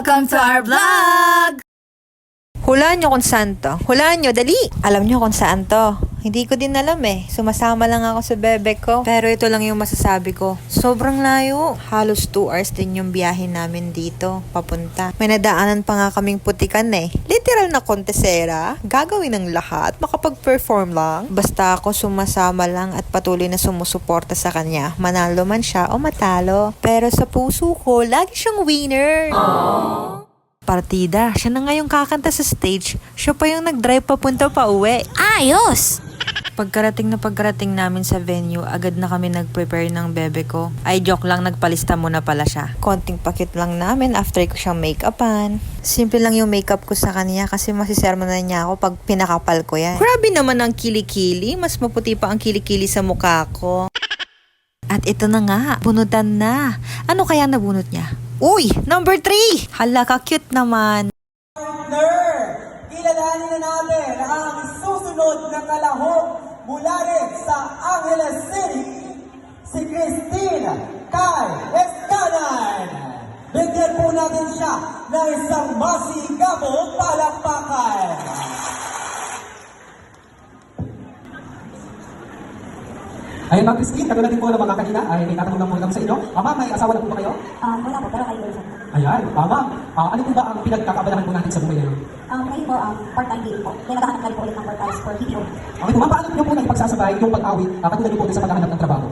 Welcome to our vlog! Hulaan nyo kung saan to. Hulaan nyo, dali! Alam nyo kung saan to. Hindi ko din alam eh. Sumasama lang ako sa bebe ko. Pero ito lang yung masasabi ko. Sobrang layo. Halos 2 hours din yung biyahe namin dito, papunta. May nadaanan pa nga kaming putikan eh. Literal na kontesera. Gagawin ng lahat. Makapag-perform lang. Basta ako sumasama lang at patuloy na sumusuporta sa kanya. Manalo man siya o matalo. Pero sa puso ko, lagi siyang winner. Aww. Partida, siya na ngayong kakanta sa stage. Siya pa yung nag-drive papunta pa uwi. Ayos! Pagkarating namin sa venue, agad na kami nag-prepare ng bebe ko. Ay, joke lang, nagpalista muna pala siya. Konting pakit lang namin after ko siyang make-upan. Simple lang yung makeup ko sa kanya kasi masisermon na niya ako pag pinakapal ko yan. Grabe naman ang kilikili, mas maputi pa ang kilikili sa mukha ko. At ito na nga, bunutan na. Ano kaya nabunot niya? Uy! Number 3! Hala, ka-cute naman. Partner, kilalanin na natin ang susunod na kalahok mula rin sa Angeles City, si Christine Kai Escanan. Bigyan po natin siya ng isang masigabong palakpakan. Ayun, Ma'am Christine, katulad din po ng mga kanina, ay may tatanong lang po lang sa inyo. Ma'am, may asawa na po ba kayo? Wala po, pero kayo po. Ayan, ma'am. Ano po ba ang pinagkakabalahan po natin sa buhay ngayon? Ngayon po, part-time din po. May naghahanap kayo po ulit ng part-time for video. Okay po, ma'am, paano niyo po nakipagsasabay yung pag-awit, katulad niyo po din sa paghahanap ng trabaho?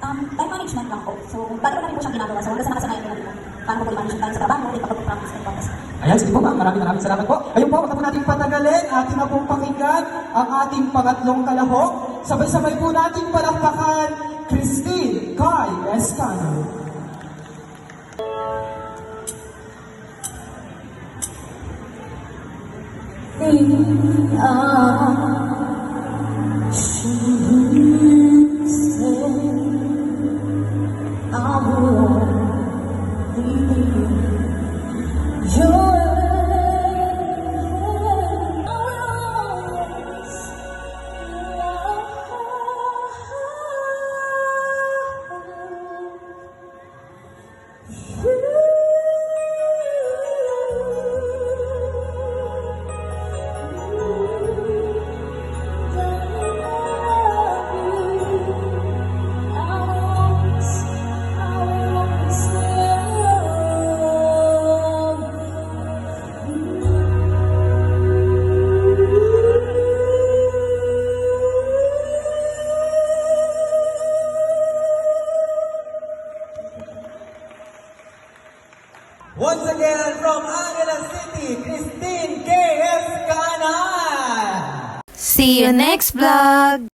Time management lang po. So, bago namin po siyang ginagawa. So, wala sa nakasanayan nila po. Paano po i-manage yung time sa trabaho, at pag-practice ng practice. Ayan, sige po ma'am, maraming salamat po. Ayun po, wag na po natin patagalin. Atin na pong pakinggan ang ating pangatlong kalahok. Sabay-sabay po natin palakpakan Christine Kai Escano. Once again from Angeles City, Christine K. Escana. See you next vlog!